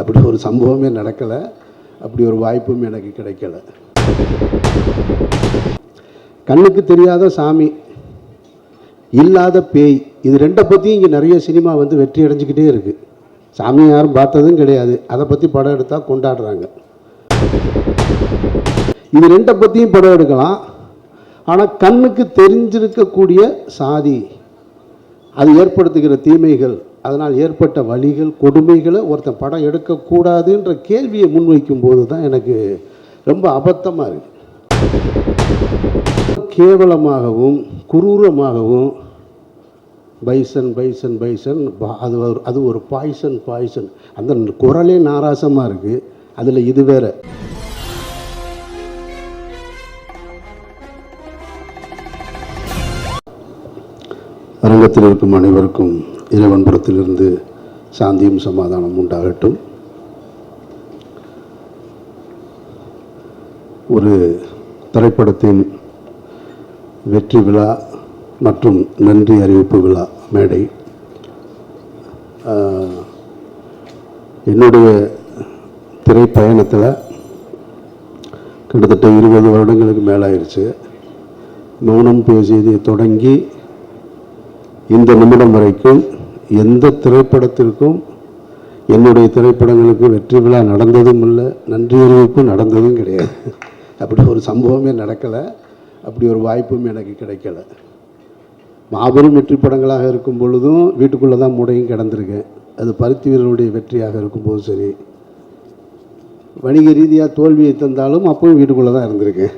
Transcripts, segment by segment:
அப்படி ஒரு சம்பவமே நடக்கலை, அப்படி ஒரு வாய்ப்பும் எனக்கு கிடைக்கல. கண்ணுக்கு தெரியாத சாமி, இல்லாத பேய், இது ரெண்டை பற்றியும் இங்கே நிறைய சினிமா வந்து வெற்றி அடைஞ்சிக்கிட்டே இருக்குது. சாமியை யாரும் பார்த்ததும் கிடையாது, அதை பற்றி படம் எடுத்தால் கொண்டாடுறாங்க. இது ரெண்டை பற்றியும் படம் எடுக்கலாம். ஆனால் கண்ணுக்கு தெரிஞ்சிருக்கக்கூடிய சாதி, அது ஏற்படுத்துகிற தீமைகள், அதனால் ஏற்பட்ட வலிகள், கொடுமைகளை ஒருத்தன் படம் எடுக்கக்கூடாதுன்ற கேள்வியை முன்வைக்கும் போது தான் எனக்கு ரொம்ப அபத்தமாக இருக்குது. கேவலமாகவும் குரூரமாகவும் பைசன் பைசன் பைசன், அது ஒரு பாய்சன் பாய்சன், அந்த குரலே நாராசமாக இருக்குது. அதில் இது வேற. அரங்கத்தில் இருக்கும் அனைவருக்கும் இறைவன் புறத்திலிருந்து சாந்தியும் சமாதானம் உண்டாகட்டும். ஒரு திரைப்படத்தின் வெற்றி விழா மற்றும் நன்றி அறிவிப்பு விழா மேடை. என்னுடைய திரைப்பயணத்தில் கிட்டத்தட்ட 20 வருடங்களுக்கு மேலாயிருச்சு. மௌனம் பேசியதை தொடங்கி இந்த நிமிடம் வரைக்கும் எந்த திரைப்படத்திற்கும் என்னுடைய திரைப்படங்களுக்கு வெற்றி விழா நடந்ததும் இல்லை, நன்றி அறிவிப்பு நடந்ததும் கிடையாது. அப்படி ஒரு சம்பவமே நடக்கலை, அப்படி ஒரு வாய்ப்பும் எனக்கு கிடைக்கல. மாபெரும் வெற்றி படங்களாக இருக்கும் பொழுதும் வீட்டுக்குள்ளே தான் முடையும் கிடந்திருக்கேன். அது பருத்தி வீரருடைய வெற்றியாக இருக்கும்போது சரி, வணிக ரீதியாக தோல்வியை தந்தாலும் அப்பவும் வீட்டுக்குள்ளே தான் இருந்திருக்கேன்,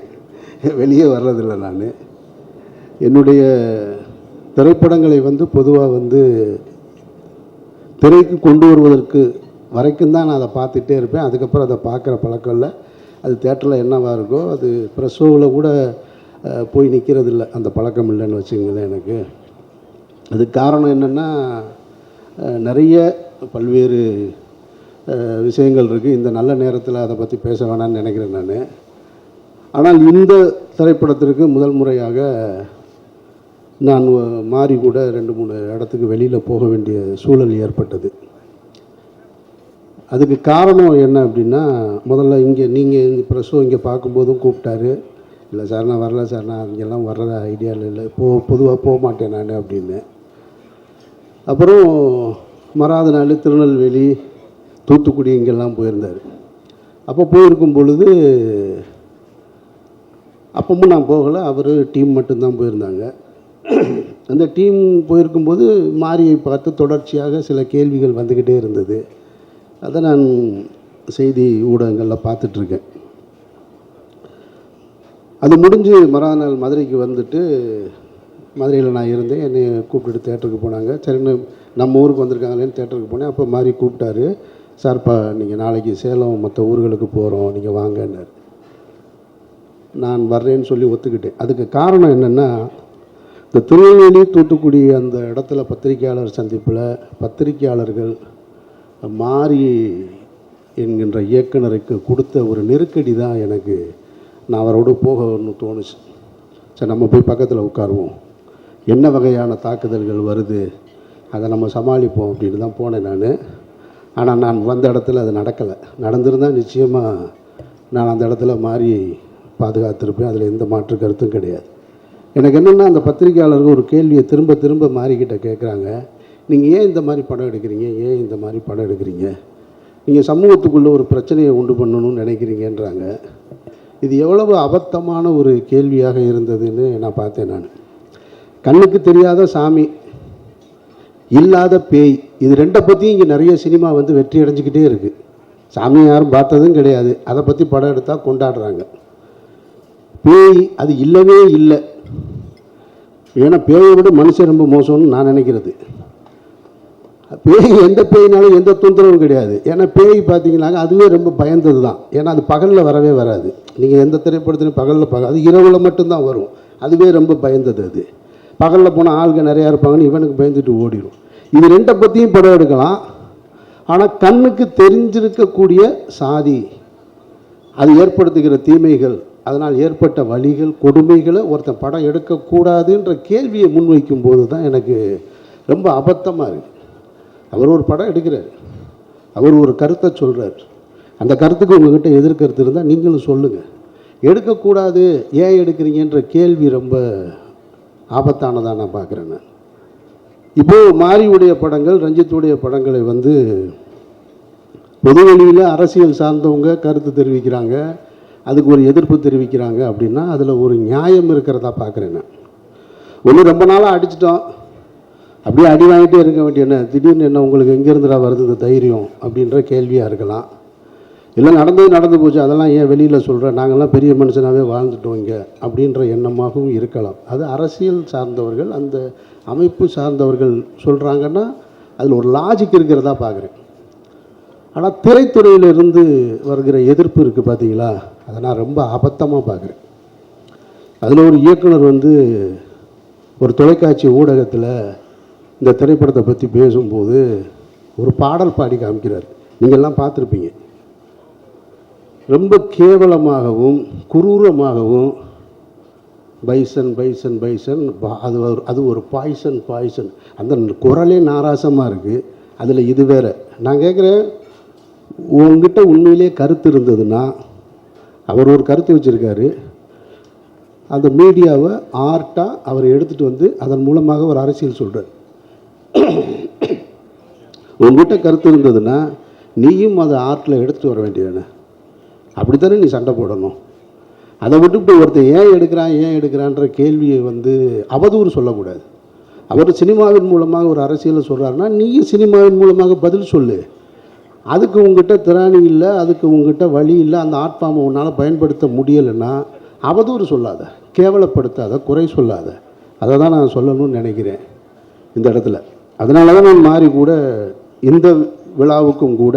வெளியே வர்றதில்லை. நான் என்னுடைய திரைப்படங்களை வந்து பொதுவாக திரைக்கு கொண்டு வருவதற்கு வரைக்கும் தான் நான் அதை பார்த்துட்டே இருப்பேன். அதுக்கப்புறம் அதை பார்க்குற பழக்கம் இல்லை. அது தேட்டரில் என்னவாக இருக்கோ, அது ப்ரெஸ்ஸோவில் கூட போய் நிற்கிறதில்ல, அந்த பழக்கம் இல்லைன்னு வச்சுங்களேன். எனக்கு அதுக்கு காரணம் என்னென்னா, நிறைய பல்வேறு விஷயங்கள் இருக்குது. இந்த நல்ல நேரத்தில் அதை பற்றி பேச வேணான்னு நினைக்கிறேன் நான். ஆனால் இந்த திரைப்படத்திற்கு முதல் முறையாக நான் மாறி கூட 2-3 இடத்துக்கு வெளியில் போக வேண்டிய சூழல் ஏற்பட்டது. அதுக்கு காரணம் என்ன அப்படின்னா, முதல்ல நீங்கள் ப்ரெஸ்ஸோ இங்கே பார்க்கும்போதும் கூப்பிட்டாரு. இல்லை சார், நான் வரல சார், நான் இங்கெல்லாம் வர்றதா ஐடியாவில் இல்லை, பொதுவாக போக மாட்டேன் நான் அப்படின்னு. அப்புறம் மறாத நாள் திருநெல்வேலி, தூத்துக்குடி இங்கெல்லாம் போயிருந்தார். அப்போ போயிருக்கும் பொழுது அப்பவும் நான் போகலை, அவர் டீம் மட்டும்தான் போயிருந்தாங்க. அந்த டீம் போயிருக்கும்போது மாரியை பார்த்து தொடர்ச்சியாக சில கேள்விகள் வந்துக்கிட்டே இருந்தது. அதை நான் செய்தி ஊடகங்களில் பார்த்துட்ருக்கேன். அது முடிஞ்சு மறாத நாள் மதுரைக்கு வந்துட்டு, மதுரையில் நான் இருந்தேன், என்னை கூப்பிட்டுட்டு தேட்டருக்கு போனாங்க. சரின்னு நம்ம ஊருக்கு வந்திருக்காங்களேன்னு தேட்டருக்கு போனேன். அப்போ மாதிரி கூப்பிட்டாரு, சார்ப்பா நீங்கள் நாளைக்கு சேலம் மற்ற ஊர்களுக்கு போகிறோம், நீங்கள் வாங்கன்னார். நான் வர்றேன்னு சொல்லி ஒத்துக்கிட்டேன். அதுக்கு காரணம் என்னென்னா, இந்த திருநெல்வேலி தூத்துக்குடி அந்த இடத்துல பத்திரிகையாளர் சந்திப்பில் பத்திரிகையாளர்கள் மாரி என்கின்ற இயக்குனருக்கு கொடுத்த ஒரு நெருக்கடி தான் எனக்கு, நான் அவரோடு போகணும்னு தோணுச்சு. சரி, நம்ம போய் பக்கத்தில் உட்காருவோம், என்ன வகையான தாக்குதல்கள் வருது அதை நம்ம சமாளிப்போம் அப்படின்னு தான் போனேன் நான். ஆனால் நான் வந்த இடத்துல அது நடக்கலை. நடந்திருந்தால் நிச்சயமாக நான் அந்த இடத்துல மாறி பாதுகாத்திருப்பேன், அதில் எந்த மாற்று கருத்தும் கிடையாது. எனக்கு என்னென்னா, அந்த பத்திரிகையாளர்கள் ஒரு கேள்வியை திரும்ப திரும்ப மாறிக்கிட்ட கேட்குறாங்க, நீங்கள் ஏன் இந்த மாதிரி படம் எடுக்கிறீங்க, ஏன் இந்த மாதிரி படம் எடுக்கிறீங்க, நீங்கள் சமூகத்துக்குள்ளே ஒரு பிரச்சனையை உண்டு பண்ணணும்னு நினைக்கிறீங்கன்றாங்க. இது எவ்வளவு அபத்தமான ஒரு கேள்வியாக இருந்ததுன்னு நான் பார்த்தேன். நான் கண்ணுக்கு தெரியாத சாமி, இல்லாத பேய், இது ரெண்டை பற்றியும் இங்கே நிறைய சினிமா வந்து வெற்றி அடைஞ்சிக்கிட்டே இருக்குது. சாமியை யாரும் பார்த்ததும் கிடையாது, அதை பற்றி படம் எடுத்தால் கொண்டாடுறாங்க. பேய் அது இல்லவே இல்லை. ஏன்னா பேயை விட மனுஷன் ரொம்ப மோசம்னு நான் நினைக்கிறது. பேய் எந்த பேயினாலும் எந்த தொந்தரவும் கிடையாது. ஏன்னா பேய் பார்த்தீங்கன்னாங்க அதுவே ரொம்ப பயந்தது தான். ஏன்னா அது பகலில் வரவே வராது. நீங்கள் எந்த திரைப்படத்துலையும் பகலில் அது இரவில் மட்டும்தான் வரும். அதுவே ரொம்ப பயந்தது. அது பகலில் போனால் ஆள்கள் நிறையா இருப்பாங்கன்னு இவனுக்கு பயந்துட்டு ஓடிடும். இது ரெண்டை பற்றியும் படம் எடுக்கலாம். ஆனால் கண்ணுக்கு தெரிஞ்சிருக்கக்கூடிய சாதி, அது ஏற்படுத்துகிற தீமைகள், அதனால் ஏற்பட்ட வலிகள், கொடுமைகளை ஒருத்தன் படம் எடுக்கக்கூடாதுன்ற கேள்வியை முன்வைக்கும் போது தான் எனக்கு ரொம்ப அபத்தமாக இருக்குது. அவர் ஒரு படம் எடுக்கிறார், அவர் ஒரு கருத்தை சொல்கிறார். அந்த கருத்துக்கு உங்கள்கிட்ட எதிர்கருத்து இருந்தால் நீங்களும் சொல்லுங்கள். எடுக்கக்கூடாது, ஏன் எடுக்கிறீங்கன்ற கேள்வி ரொம்ப ஆபத்தானதாக நான் பார்க்குறேன். நான் இப்போது மாரியுடைய படங்கள், ரஞ்சித்துடைய படங்களை வந்து பொதுவெளியில் அரசியல் சார்ந்தவங்க கருத்து தெரிவிக்கிறாங்க, அதுக்கு ஒரு எதிர்ப்பு தெரிவிக்கிறாங்க அப்படின்னா அதில் ஒரு நியாயம் இருக்கிறதா பார்க்குறேன். நான் ஒன்று ரொம்ப நாளாக அடிச்சிட்டோம், அப்படியே அடி வாங்கிட்டே இருக்க வேண்டிய என்ன, திடீர்னு என்ன உங்களுக்கு எங்கேருந்துடா வருது இந்த தைரியம் அப்படின்ற கேள்வியாக இருக்கலாம். இல்லை நடந்து போச்சு, அதெல்லாம் ஏன் வெளியில் சொல்கிறேன், நாங்கள்லாம் பெரிய மனுஷனாகவே வாழ்ந்துட்டோம் இங்கே அப்படின்ற எண்ணமாகவும் இருக்கலாம். அது அரசியல் சார்ந்தவர்கள், அந்த அமைப்பு சார்ந்தவர்கள் சொல்கிறாங்கன்னா அதில் ஒரு லாஜிக் இருக்கிறதா பார்க்குறேன். ஆனால் திரைத்துறையிலிருந்து வருகிற எதிர்ப்பு இருக்குது பார்த்தீங்களா, அதை நான் ரொம்ப அபத்தமாக பார்க்குறேன். அதில் ஒரு இயக்குனர் வந்து ஒரு தொலைக்காட்சி ஊடகத்தில் இந்த திரைப்படத்தை பற்றி பேசும்போது ஒரு பாடல் பாடி காமிக்கிறார். நீங்கள்லாம் பார்த்துருப்பீங்க. ரொம்ப கேவலமாகவும் குரூரமாகவும் பைசன் பைசன் பைசன், அது ஒரு பாய்சன், அந்த குரலே நாராசமாக இருக்குது. அதில் இது வேறு. நான் கேட்குறேன், உங்ககிட்ட உண்மையிலே கருத்து இருந்ததுன்னா, அவர் ஒரு கருத்து வச்சுருக்காரு, அந்த மீடியாவை ஆர்ட்டாக அவர் எடுத்துகிட்டு வந்து அதன் மூலமாக ஒரு அரசியல் சொல்கிறார். உங்ககிட்ட கருத்து இருந்ததுன்னா நீயும் அதை ஆர்ட்டில் எடுத்துகிட்டு வர வேண்டியதானே, அப்படி தானே நீ சண்டை போடணும். அதை விட்டுவிட்டு ஒருத்தர் ஏன் எடுக்கிறான்ற கேள்வியை வந்து அவதூறு சொல்லக்கூடாது. அவர் சினிமாவின் மூலமாக ஒரு அரசியலை சொல்கிறாருன்னா நீயும் சினிமாவின் மூலமாக பதில் சொல்லு. அதுக்கு உங்ககிட்ட திராணி இல்லை, அதுக்கு உங்ககிட்ட வழி இல்லை, அந்த ஆர்ட் ஃபார்மை உன்னால் பயன்படுத்த முடியலைன்னா அவதூறு சொல்லாத, கேவலப்படுத்தாத, குறை சொல்லாத. அதை தான் நான் சொல்லணும்னு நினைக்கிறேன் இந்த இடத்துல. அதனால தான் நான் மாறி கூட இந்த விழாவுக்கும் கூட,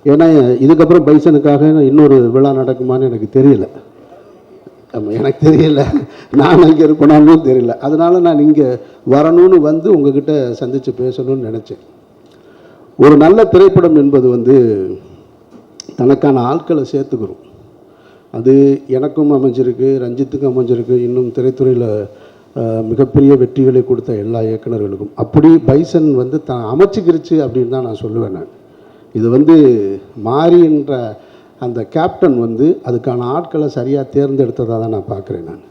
ஏன்னா இதுக்கப்புறம் பைசனுக்காக இன்னொரு விழா நடக்குமான்னு எனக்கு தெரியல. எனக்கு தெரியல, நான் அங்கே இருக்கணும்னு தெரியல. அதனால் நான் இங்கே வரணும்னு வந்து உங்ககிட்ட சந்தித்து பேசணும்னு நினச்சேன். ஒரு நல்ல திரைப்படம் என்பது வந்து தனக்கான ஆட்களை சேர்த்துக்கிறோம். அது எனக்கும் அமைஞ்சிருக்கு, ரஞ்சித்துக்கும் அமைஞ்சிருக்கு, இன்னும் திரைத்துறையில் மிகப்பெரிய வெற்றிகளை கொடுத்த எல்லா இயக்குநர்களுக்கும். அப்படி பைசன் வந்து அமைச்சிக்கிருச்சு அப்படின்னு தான் நான் சொல்லுவேன். நான் இது வந்து மாறி என்ற அந்த கேப்டன் வந்து அதுக்கான ஆட்களை சரியாக தேர்ந்தெடுத்ததாக தான் நான் பார்க்குறேன். நான்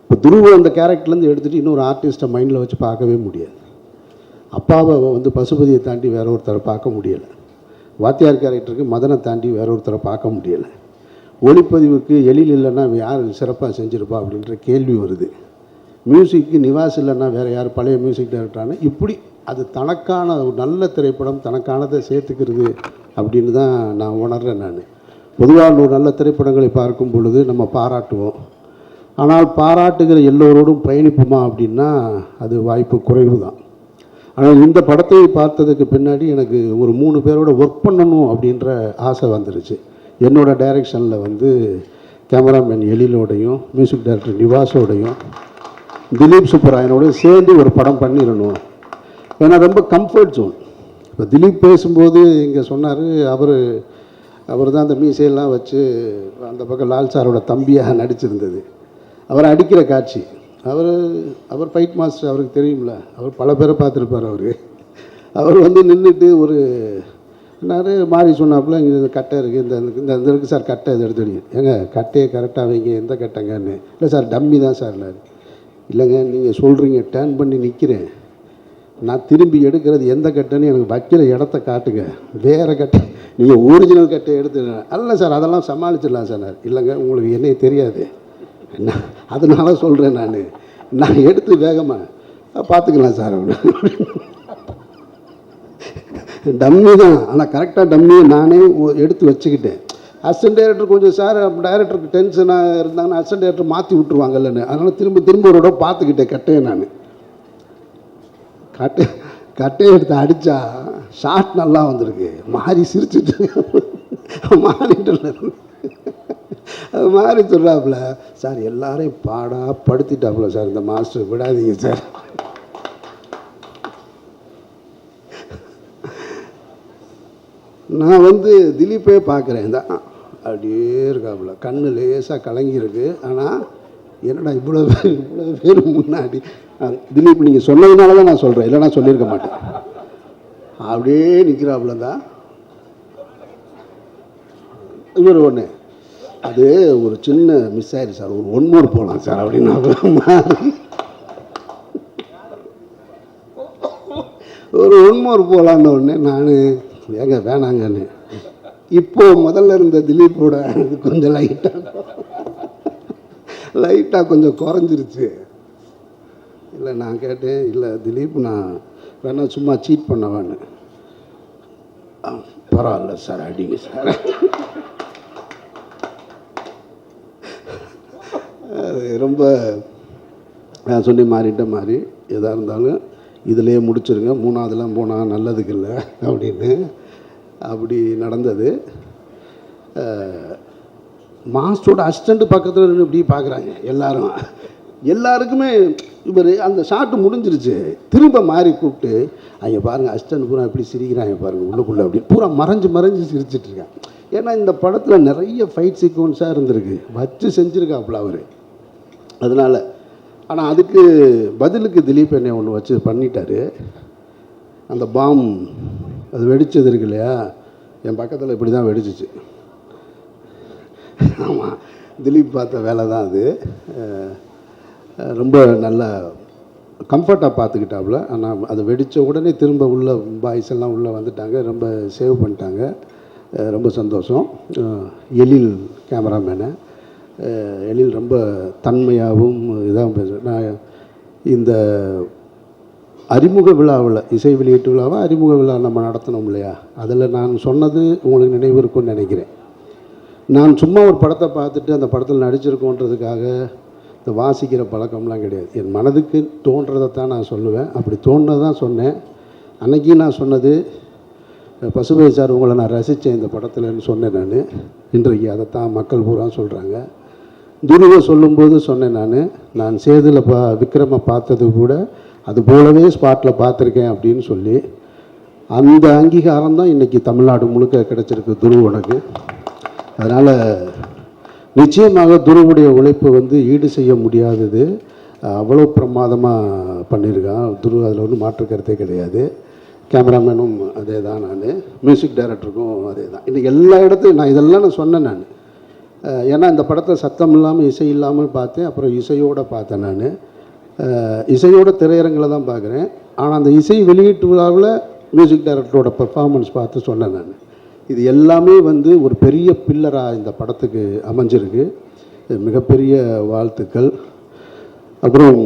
இப்போ துருவ அந்த கேரக்டர்லேருந்து எடுத்துகிட்டு இன்னொரு ஆர்டிஸ்ட்டை மைண்டில் வச்சு பார்க்கவே முடியாது. அப்பாவை வந்து பசுபதியை தாண்டி வேற ஒருத்தரை பார்க்க முடியலை. வாத்தியார் கேரக்டருக்கு மதனை தாண்டி வேற ஒருத்தரை பார்க்க முடியலை. ஒளிப்பதிவுக்கு எழில் இல்லைன்னா யார் சிறப்பாக செஞ்சுருப்பா அப்படின்ற கேள்வி வருது. மியூசிக்கு நிவாஸ் இல்லைன்னா வேறு யார் பழைய மியூசிக் டைரக்டரான, இப்படி அது தனக்கான ஒரு நல்ல திரைப்படம் தனக்கானதை சேர்த்துக்கிறது அப்படின்னு தான் நான் உணர்கிறேன். நான் பொதுவாக ஒரு நல்ல திரைப்படங்களை பார்க்கும் பொழுது நம்ம பாராட்டுவோம். ஆனால் பாராட்டுகிற எல்லோரோடும் பயணிப்புமா அப்படின்னா அது வாய்ப்பு குறைவு தான். ஆனால் இந்த படத்தை பார்த்ததுக்கு பின்னாடி எனக்கு ஒரு 3 பேரோட ஒர்க் பண்ணணும் அப்படின்ற ஆசை வந்துருச்சு. என்னோடய டைரக்ஷனில் வந்து கேமராமேன் எழிலோடையும் மியூசிக் டைரக்டர் நிவாஸோடையும் திலீப் சுப்பராயனோடையும் சேர்ந்து ஒரு படம் பண்ணிடணும். ஏன்னா ரொம்ப கம்ஃபர்ட் ஜோன். இப்போ திலீப் பேசும்போது இங்கே சொன்னார், அவர் தான் அந்த மீசையெல்லாம் வச்சு அந்த பக்கம் லால் சாரோட தம்பியாக நடிச்சிருந்தது. அவர் அடிக்கிற காட்சி, அவர் ஃபைட் மாஸ்டர், அவருக்கு தெரியும்ல, அவர் பல பேரை பார்த்துருப்பார். அவர் வந்து நின்றுட்டு ஒரு நிறைய மாறி சொன்னாப்புல, இங்கே கட்டை இருக்குது, இந்த இருக்குது சார் கட்டை, இதை எடுத்துடுங்க. ஏங்க கட்டையை கரெக்டாக வைங்க, எந்த கட்டைங்கன்னு. இல்லை சார் டம்மி தான் சார். இல்லைங்க நீங்கள் சொல்கிறீங்க, டேர்ன் பண்ணி நிற்கிறேன், நான் திரும்பி எடுக்கிறது எந்த கட்டைன்னு எனக்கு வைக்கிற இடத்த காட்டுங்க, வேறு கட்டை நீங்கள் ஒரிஜினல் கட்டையை எடுத்துடுங்க. அல்ல சார் அதெல்லாம் சமாளிச்சிடலாம் சார். இல்லைங்க உங்களுக்கு என்னையே தெரியாது, அதனால சொல்கிறேன், நான் எடுத்து வேகமாக பார்த்துக்கலாம் சார். டம்மி தான், ஆனால் கரெக்டாக டம்மியை நானே எடுத்து வச்சுக்கிட்டேன். அசிஸ்டன்ட் டைரக்டர் கொஞ்சம் சார் டைரக்டருக்கு டென்ஷனாக இருந்தாங்கன்னா அசிஸ்டன்ட் டைரக்டர் மாற்றி விட்ருவாங்கல்லன்னு, அதனால் திரும்ப ஒரு இடம் பார்த்துக்கிட்டேன் கட்டையை. நான் கட்டையை எடுத்து அடித்தா ஷார்ட் நல்லா வந்திருக்கு. மாறி சிரிச்சுட்டு மாறிட்டு அது மாதிரி சொல்கிறாப்புல, சார் எல்லாரையும் படுத்திட்டாப்புல சார் இந்த மாஸ்டர், விடாதீங்க சார். நான் வந்து திலீப்பே பார்க்குறேன் தான், அப்படியே இருக்காப்புல, கண்ணு லேசாக கலங்கியிருக்கு. ஆனால் என்னடா இவ்வளோ பேர் முன்னாடி, திலீப் நீங்கள் சொன்னதுனால தான் நான் சொல்கிறேன், இல்லைனா சொல்லியிருக்க மாட்டேன். அப்படியே நிற்கிறாப்புல தான். இவர் ஒன்று அது ஒரு சின்ன மிஸ் ஆயிடுச்சு சார், ஒரு 1 மோர் போகலாம் சார் அப்படின்னு ஒரு 1 மோர் போகலான்னு உடனே நான் ஏங்க வேணாங்கன்னு. இப்போது முதல்ல இருந்த திலீப்போட கொஞ்சம் லைட்டாக கொஞ்சம் குறைஞ்சிருச்சு. இல்லை நான் கேட்டேன், இல்லை திலீப் நான் வேணா சும்மா சீட் பண்ணவான்னு. பரவாயில்ல சார் அடிங்க சார். அது ரொம்ப நான் சொல்லி மாறிட்ட மாதிரி எதாக இருந்தாலும் இதிலேயே முடிச்சிருங்க, 3ஆவதுலாம் போனால் நல்லதுக்கு இல்லை அப்படின்னு. அப்படி நடந்தது. மாஸ்டரோட அசிஸ்டண்ட்டு பக்கத்தில் இருந்து இப்படி பார்க்குறாங்க எல்லாருக்குமே. இவர் அந்த ஷாட்டு முடிஞ்சிருச்சு, திரும்ப மாறி கூப்பிட்டு அங்கே பாருங்கள் அசிஸ்டண்ட் பூரா இப்படி சிரிக்கிறாங்க பாருங்கள் உள்ளுக்குள்ளே அப்படின்னு பூரா மறைஞ்சு சிரிச்சிட்ருக்கேன். ஏன்னா இந்த படத்தில் நிறைய ஃபைட் சீக்வன்ஸாக இருந்திருக்கு, வச்சு செஞ்சுருக்காப்புல அவர். அதனால் ஆனால் அதுக்கு பதிலுக்கு திலீப் என்னை ஒன்று வச்சு பண்ணிட்டார். அந்த பாம் அது வெடிச்சது இருக்கு இல்லையா, என் பக்கத்தில் இப்படி தான் வெடிச்சிச்சு. ஆமாம், திலீப் பார்த்த வேலை தான் அது. ரொம்ப நல்லா கம்ஃபர்ட்டாக பார்த்துக்கிட்டாப்புல. ஆனால் அது வெடித்த உடனே திரும்ப உள்ள பாய்ஸ் எல்லாம் உள்ளே வந்துட்டாங்க, ரொம்ப சேவ் பண்ணிட்டாங்க. ரொம்ப சந்தோஷம். எழில் கேமராமேனை, எழில் ரொம்ப தன்மையாகவும் இதாக பேசுகிறேன். நான் இந்த அறிமுக விழாவில், இசை வெளியீட்டு விழாவை அறிமுக விழா நம்ம நடத்தினோம் இல்லையா, அதில் நான் சொன்னது உங்களுக்கு நினைவு இருக்குன்னு நினைக்கிறேன். நான் சும்மா ஒரு படத்தை பார்த்துட்டு அந்த படத்தில் நடிச்சிருக்கோன்றதுக்காக இந்த வாசிக்கிற பழக்கம்லாம் கிடையாது. என் மனதுக்கு தோன்றதை தான் நான் சொல்லுவேன். அப்படி தோன்றதை தான் சொன்னேன். அன்றைக்கி நான் சொன்னது, பசுபதி சார் உங்களை நான் ரசித்தேன் இந்த படத்தில்னு சொன்னேன் நான். இன்றைக்கு அதைத்தான் மக்கள் பூரா சொல்கிறாங்க. துருவை சொல்லும்போது சொன்னேன் நான் சேதுல விக்ரமை பார்த்தது கூட அது போலவே ஸ்பாட்டில் பார்த்துருக்கேன் அப்படின்னு சொல்லி. அந்த அங்கீகாரம் தான் இன்றைக்கி தமிழ்நாடு முழுக்க கிடச்சிருக்கு துருவனுக்கு. அதனால் நிச்சயமாக துருவுடைய உழைப்பு ஈடு செய்ய முடியாதது. அவ்வளோ பிரமாதமாக பண்ணியிருக்கான் துரு, அதில் ஒன்றும் மாற்று கருத்தே கிடையாது. கேமராமேனும் அதே தான், நான் மியூசிக் டைரக்டருக்கும் அதே தான். இன்றைக்கி எல்லா இடத்துலையும் நான் இதெல்லாம் நான் சொன்னேன் நான். ஏன்னா இந்த படத்தை சத்தம் இல்லாமல் இசை இல்லாமல் பார்த்தேன், அப்புறம் இசையோடு பார்த்தேன் நான். இசையோட திரையரங்கில் தான் பார்க்குறேன். ஆனால் அந்த இசை வெளியீட்டு விழாவில் மியூசிக் டைரக்டரோட பர்ஃபார்மன்ஸ் பார்த்து சொன்னேன் நான். இது எல்லாமே ஒரு பெரிய பில்லராக இந்த படத்துக்கு அமைஞ்சிருக்கு. மிகப்பெரிய வாழ்த்துக்கள். அப்புறம்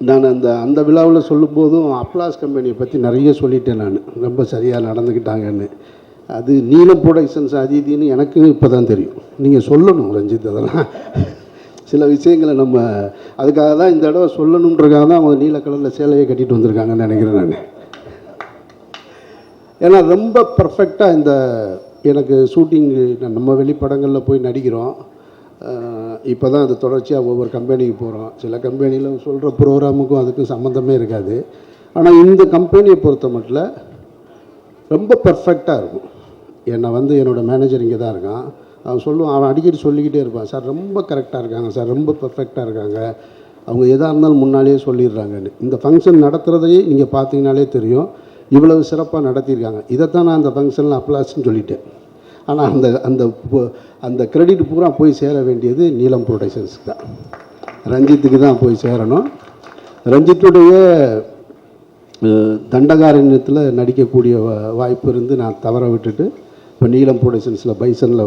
நான் அந்த விழாவில் சொல்லும்போதும் அப்ளாஸ் கம்பெனியை பற்றி நிறைய சொல்லிட்டேன் நான், ரொம்ப சரியாக நடந்துக்கிட்டாங்கன்னு. அது நீலம் ப்ரொடக்ஷன்ஸ் அதிதின்னு எனக்கு இப்போ தான் தெரியும். நீங்கள் சொல்லணும் ரஞ்சித், அதெல்லாம் சில விஷயங்களை நம்ம அதுக்காக தான் இந்த தடவை சொல்லணுன்றக்காக தான் அவங்க நீல கலரில் சேலையை கட்டிட்டு வந்திருக்காங்கன்னு நினைக்கிறேன் நான். ஏன்னா ரொம்ப பர்ஃபெக்டாக இந்த எனக்கு ஷூட்டிங்கு நம்ம வெளிப்படங்களில் போய் நடிக்கிறோம். இப்போ தான் அது தொடர்ச்சியாக ஒவ்வொரு கம்பெனிக்கு போகிறோம். சில கம்பெனியில் சொல்கிற ப்ரோக்ராமுக்கும் அதுக்கும் சம்மந்தமே இருக்காது. ஆனால் இந்த கம்பெனியை பொறுத்த மட்டும் ரொம்ப பர்ஃபெக்டாக இருக்கும். என்னை என்னோடய மேனேஜர் இங்கே தான் இருக்கான், அவன் சொல்லுவான், அவன் அடிக்கடி சொல்லிக்கிட்டே இருப்பான், சார் ரொம்ப கரெக்டாக இருக்காங்க சார், ரொம்ப பர்ஃபெக்டாக இருக்காங்க, அவங்க எதாக இருந்தாலும் முன்னாலேயே சொல்லிடுறாங்கன்னு. இந்த ஃபங்க்ஷன் நடத்துகிறதையே நீங்கள் பார்த்தீங்கனாலே தெரியும், இவ்வளவு சிறப்பாக நடத்தியிருக்காங்க. இதைத்தான் நான் அந்த ஃபங்க்ஷனில் அப்ளாஸ்ன்னு சொல்லிட்டேன். ஆனால் அந்த அந்த அந்த கிரெடிட் பூரா போய் சேர வேண்டியது நீலம் ப்ரொடக்ஷன்ஸுக்கு தான், ரஞ்சித்துக்கு தான் போய் சேரணும். ரஞ்சித்துடைய தண்டகாரண்யத்தில் நடிக்கக்கூடிய வாய்ப்பு இருந்து நான் தவற விட்டுட்டு இப்போ நீலம் ப்ரொடக்ஷன்ஸில் பைசனில்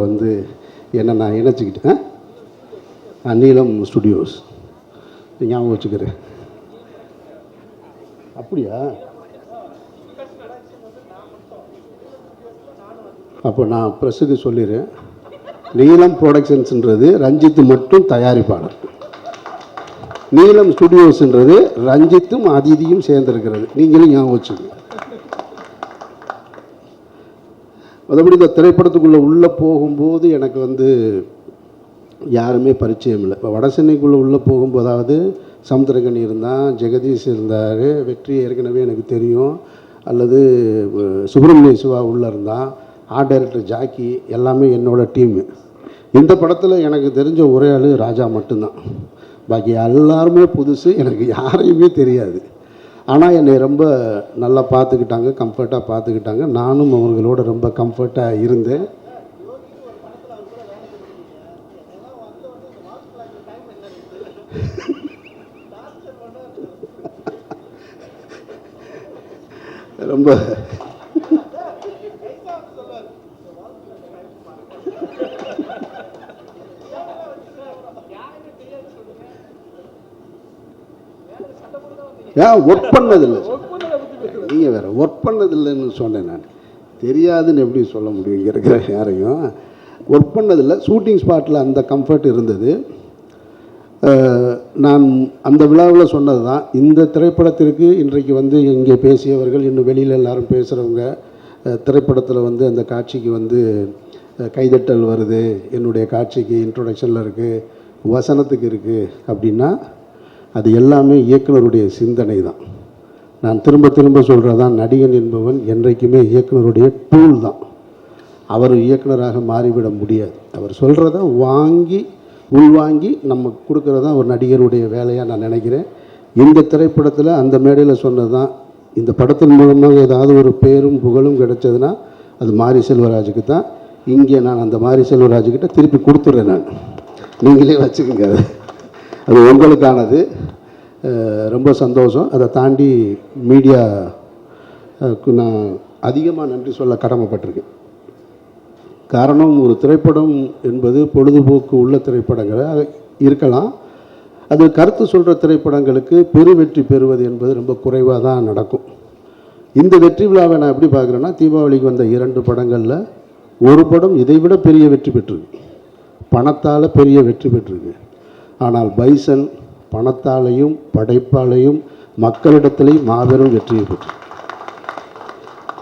என்ன நான் இணைச்சிக்கிட்டேன். நீலம் ஸ்டுடியோஸ் ஞாபகம் வச்சுக்கிறேன். அப்படியா? அப்போ நான் ப்ரெஸ்ஸுக்கு சொல்லிடுறேன், நீலம் ப்ரொடக்ஷன்ஸுன்றது ரஞ்சித்து மட்டும் தயாரிப்பாளர், நீலம் ஸ்டுடியோஸ்ன்றது ரஞ்சித்தும் அதிதியும் சேர்ந்துருக்கிறது. நீங்களும் ஞாபகம் வச்சுக்கோங்க. மற்றபடி இந்த திரைப்படத்துக்குள்ளே உள்ளே போகும்போது எனக்கு யாருமே பரிச்சயம் இல்லை. இப்போ வட சென்னைக்குள்ளே உள்ளே போகும்போதாவது சமுத்திரகனி இருந்தான், ஜெகதீஷ் இருந்தார், வெற்றி ஏற்கனவே எனக்கு தெரியும், அல்லது சுப்பிரமணிய சிவா உள்ளே இருந்தான், ஆர்ட் டைரக்டர் ஜாக்கி, எல்லாமே என்னோடய டீமு. இந்த படத்தில் எனக்கு தெரிஞ்ச ஒரே ஆள் ராஜா மட்டும்தான். பாக்கி எல்லாருமே புதுசு, எனக்கு யாரையுமே தெரியாது. ஆனால் என்னை ரொம்ப நல்லா பார்த்துக்கிட்டாங்க, கம்ஃபர்ட்டாக பார்த்துக்கிட்டாங்க. நானும் அவங்களோட ரொம்ப கம்ஃபர்ட்டாக இருந்தேன். ரொம்ப ஒர்க் பண்ணதில்லை. நீங்கள் வேறு ஒர்க் பண்ணதில்லைன்னு சொன்னேன். நான் தெரியாதுன்னு எப்படி சொல்ல முடியும் இங்கே இருக்கிற யாரையும். ஒர்க் பண்ணதில்லை. ஷூட்டிங் ஸ்பாட்டில் அந்த கம்ஃபர்ட் இருந்தது. நான் அந்த விழாவில் சொன்னது தான், இந்த திரைப்படத்திற்கு இன்றைக்கு வந்து இங்கே பேசியவர்கள், இன்னும் வெளியில் எல்லாரும் பேசுகிறவங்க, திரைப்படத்தில் வந்து அந்த காட்சிக்கு வந்து கைதட்டல் வருது, என்னுடைய காட்சிக்கு இன்ட்ரொடக்ஷனில் இருக்குது, வசனத்துக்கு இருக்குது அப்படின்னா அது எல்லாமே இயக்குனருடைய சிந்தனை தான். நான் திரும்ப திரும்ப சொல்கிறதான், நடிகன் என்பவன் என்றைக்குமே இயக்குனருடைய டூல் தான். அவர் இயக்குனராக மாறிவிட முடியாது. அவர் சொல்கிறத வாங்கி உள்வாங்கி நம்ம கொடுக்குறது தான் ஒரு நடிகருடைய வேலையாக நான் நினைக்கிறேன். இந்த திரைப்படத்தில் அந்த மேடையில் சொன்னது தான், இந்த படத்தின் மூலமாக ஏதாவது ஒரு பேரும் புகழும் கிடைச்சதுன்னா அது மாரி செல்வராஜுக்கு தான். இங்கே நான் அந்த மாரி செல்வராஜுக்கிட்ட திருப்பி கொடுத்துட்றேன். நான் நீங்களே வச்சுக்கோங்க, அது உங்களுக்கானது. ரொம்ப சந்தோஷம். அதை தாண்டி மீடியாவுக்கு நான் அதிகமாக நன்றி சொல்ல கடமைப்பட்டிருக்கேன். காரணம், ஒரு திரைப்படம் என்பது பொழுதுபோக்கு உள்ள திரைப்படங்களாக இருக்கலாம். அது கருத்து சொல்கிற திரைப்படங்களுக்கு பெரு வெற்றி பெறுவது என்பது ரொம்ப குறைவாக தான் நடக்கும். இந்த வெற்றி விழாவை நான் எப்படி பார்க்குறேன்னா, தீபாவளிக்கு வந்த 2 படங்களில் ஒரு படம் இதைவிட பெரிய வெற்றி பெற்றிருக்கு, பணத்தால் பெரிய வெற்றி பெற்றிருக்கு. ஆனால் பைசன் பணத்தாலையும் படைப்பாலையும் மக்களிடத்திலையும் மாபெரும் வெற்றியை பெற்று.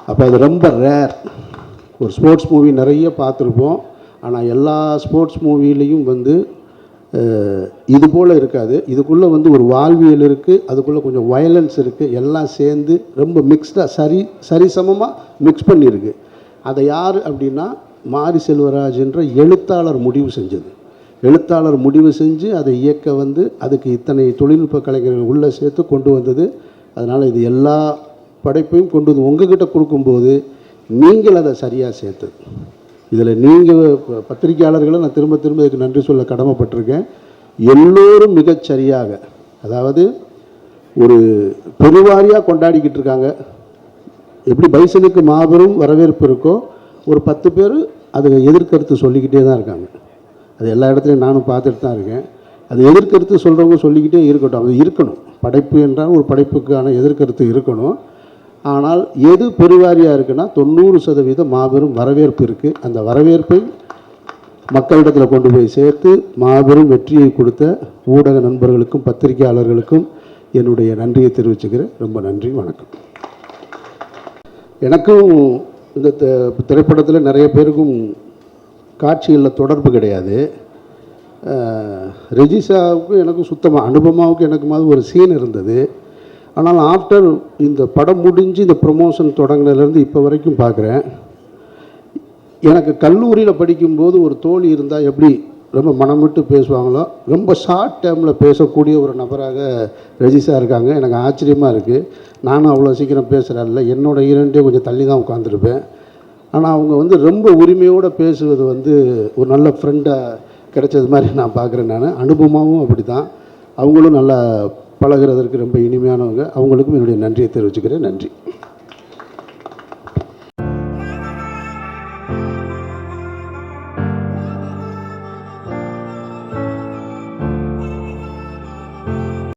அப்போ அது ரொம்ப ரேர். ஒரு ஸ்போர்ட்ஸ் மூவி நிறைய பார்த்துருப்போம், ஆனால் எல்லா ஸ்போர்ட்ஸ் மூவிலையும் வந்து இது போல் இருக்காது. இதுக்குள்ளே வந்து ஒரு வாழ்வியல் இருக்குது, அதுக்குள்ளே கொஞ்சம் வயலன்ஸ் இருக்குது, எல்லாம் சேர்ந்து ரொம்ப மிக்ஸ்டாக சரிசமமாக மிக்ஸ் பண்ணியிருக்கு. அதை யார் அப்படின்னா மாரி செல்வராஜ் என்ற எழுத்தாளர் முடிவு செஞ்சது. எழுத்தாளர் முடிவு செஞ்சு அதை இயக்க வந்து அதுக்கு இத்தனை தொழில்நுட்ப கலைஞர்கள் உள்ளே சேர்த்து கொண்டு வந்தது. அதனால் இது எல்லா படைப்பையும் கொண்டு வந்து உங்ககிட்ட கொடுக்கும்போது நீங்கள் அதை சரியாக சேர்த்தது. இதில் நீங்கள் பத்திரிகையாளர்களை நான் திரும்ப திரும்ப இதுக்கு நன்றி சொல்ல கடமைப்பட்டிருக்கேன். எல்லோரும் மிகச்சரியாக, அதாவது ஒரு பெருவாரியாக கொண்டாடிக்கிட்டு இருக்காங்க. எப்படி பைசனுக்கு மாபெரும் வரவேற்பு இருக்கோ, ஒரு 10 பேர் அதை எதிர்கருத்து சொல்லிக்கிட்டே தான் இருக்காங்க. அது எல்லா இடத்துலையும் நானும் பார்த்துட்டு தான் இருக்கேன். அது எதிர்கருத்து சொல்கிறவங்க சொல்லிக்கிட்டே இருக்கட்டும், அது இருக்கணும். படைப்பு என்றால் ஒரு படைப்புக்கான எதிர்கருத்து இருக்கணும். ஆனால் எது பெருவாரியாக இருக்குன்னா 90% மாபெரும் வரவேற்பு இருக்குது. அந்த வரவேற்பை மக்களிடத்தில் கொண்டு போய் சேர்த்து மாபெரும் வெற்றியை கொடுத்த ஊடக நண்பர்களுக்கும் பத்திரிகையாளர்களுக்கும் என்னுடைய நன்றியை தெரிவிச்சுக்கிறேன். ரொம்ப நன்றி, வணக்கம். எனக்கும் இந்த திரைப்படத்தில் நிறைய பேருக்கும் காட்சிகளில் தொடர்பு கிடையாது. ரெஜிஷாவுக்கும் எனக்கும் சுத்தமாக, அனுபமாவுக்கும் எனக்குமாவது ஒரு சீன் இருந்தது. ஆனால் ஆஃப்டர் இந்த படம் முடிஞ்சு இந்த ப்ரொமோஷன் தொடங்கினதுலேருந்து இப்போ வரைக்கும் பார்க்குறேன். எனக்கு கல்லூரியில் படிக்கும்போது ஒரு தோழி இருந்தால் எப்படி ரொம்ப மனம் விட்டு பேசுவாங்களோ, ரொம்ப ஷார்ட் டைமில் பேசக்கூடிய ஒரு நபராக ரெஜிஷா இருக்காங்க. எனக்கு ஆச்சரியமாக இருக்குது. நானும் அவ்வளோ சீக்கிரம் பேசுகிறேன்ல, என்னோட இரண்டே கொஞ்சம் தள்ளி தான் உட்காந்துருப்பேன். ஆனால் அவங்க வந்து ரொம்ப உரிமையோடு பேசுவது வந்து ஒரு நல்ல ஃப்ரெண்டாக கிடைச்சது மாதிரி நான் பார்க்குறேன். நான் அனுபவமாகவும் அப்படி தான். அவங்களும் நல்லா பழகிறதற்கு ரொம்ப இனிமையானவங்க. அவங்களுக்கும் என்னுடைய நன்றியை தெரிவிச்சுக்கிறேன். நன்றி.